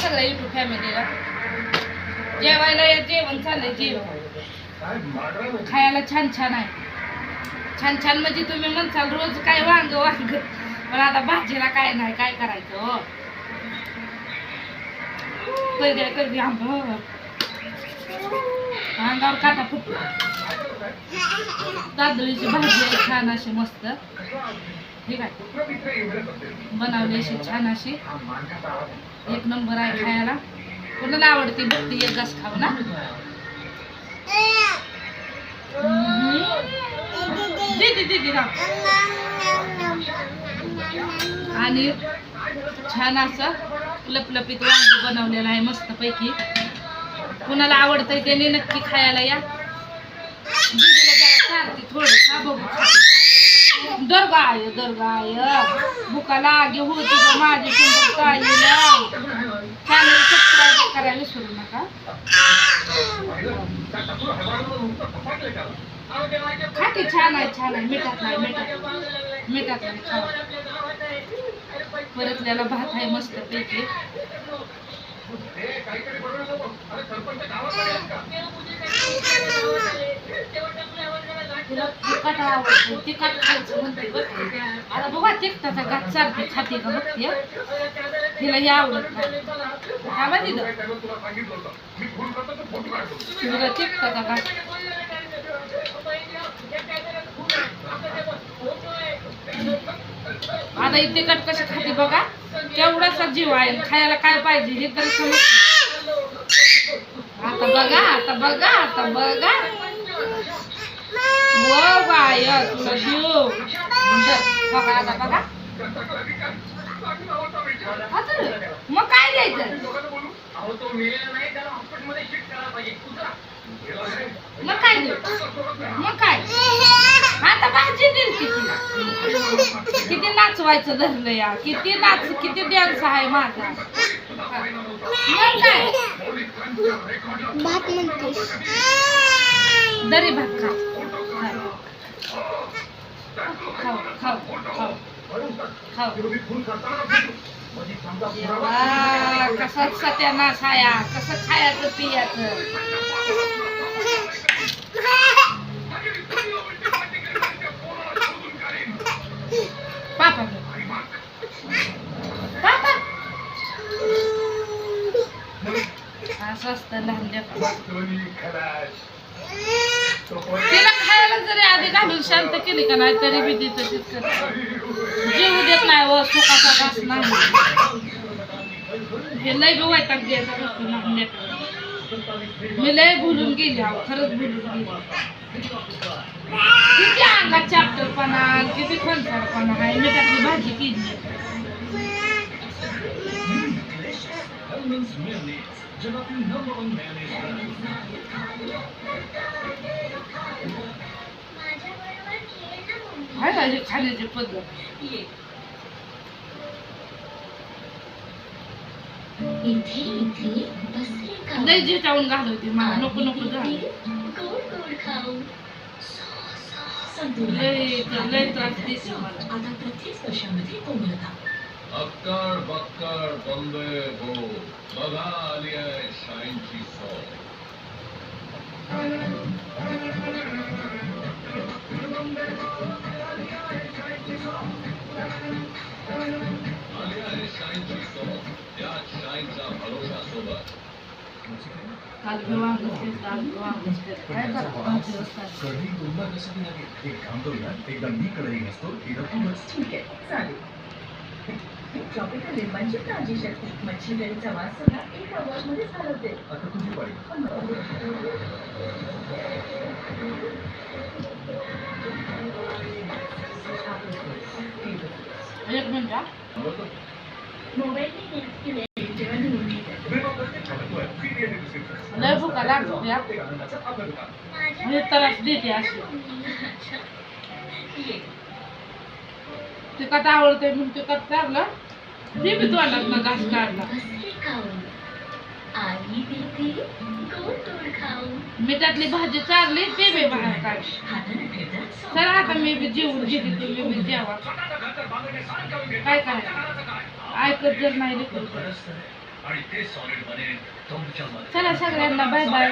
सगळ्या युट्यूब फॅमिलीला. जेवायला या, जेवण चाललंय, जेवण खायला छान छान आहे. छान छान म्हणजे तुम्ही म्हणसाल रोज काय वांग वांग, पण आता भाजीला काय नाही, काय करायचं हो. कधी अंगावर काटा फुटतो. तांदळीची भाजी आहे छान अशी मस्त, ठीक आहे, बनवली अशी छान अशी एक नंबर आहे खायला. कोणाला आवडते बघते एक घास खाऊ ना. आणि छान असं लपलपीत वांग बनवलेलं आहे मस्त पैकी. कुणाला आवडतंय त्याने नक्की खायला या. दीदीला जरा चालते थोडं खा बघू. दरगाय भुका लागे हो तुझं माझी सुंदर ताईला. चॅनल सबस्क्राईब करायला विसरू नका. खाते छान आहे, छान आहे. मिठात नाही, मिठात नाही खावा. परतल्याला भात आहे मस्त पैकी. तिखट आवडतं, तिखट खायचं म्हणते बघ. आता बघा तिखटाचा घात चालते, खाते का बघते. तिला हे आवडत नाही. हा बघ तिथं तिखटाचा घात. आता ही तिखट कशी खाते बघा. केवढासा जीव आहे, खायला काय पाहिजे हे तरी समजतं. आता बघा, आता बघा, आता बघा. वो बाय तुला जीव बघा. आता बघा. मग काय द्यायचं, मग काय देऊ, मग काय. आता भाजी देईल किती नाचवायचं धरलं या. किती नाच, किती डान्स आहे माझा. मग काय भात म्हणतेस, दरी भात खा. खाऊ खाऊ खाऊ खाऊ. कसा सत्यानाश आया, कसं खायचं पियाचं. पापा पापा असं असतं लहान लेकरं. तिला खायला जरी आधी घालून शांत केली का नाही तरी बी देत जेवू देत नाही व सुखाचा घास नाही. हे लय बी वैताग द्यायचा नसतो लहान लेकरं. मी लय भुलून गेली, खरंच भुलून गेली. किती अंगात चॅप्टरपणा, किती खंचारपणा आहे. मी त्यातली भाजी केली. आहे का ही खाण्याची पद्धत. लय जिटावून घालवते मला. नको नको झालं. लय त्रास देते मला. आता प्रत्येक वर्षामध्ये कोमलता अक्कड बक्कड बंबे हो बघा आली आहे शाईनची सॉ. कढी दोनदा कसं लागेल. एक काम करूया, एकदा मी कढई नसतो एकदा तू बस. ठीक आहे चालेल. ट्रॉपिकल लिंबांची ताजी शक्ती मच्छी कढीचा वास सुद्धा एका वॉशमध्ये घालवते. आता तुझी पाळी. एक मिनिट. लय भुका लागते म्हणजे त्रास देते अशी. तिखट आवडते म्हणून तिखट चाललं ते बी तोंडात ना घास काढला. मिठातली भाजी चालली ते बी बाहेर काढली. चला आता मी बी जेवून घेते, तुम्ही बी जेवा. काय करायचं ऐकत जर नाही लिखत. चला सगळ्यांना बाय बाय.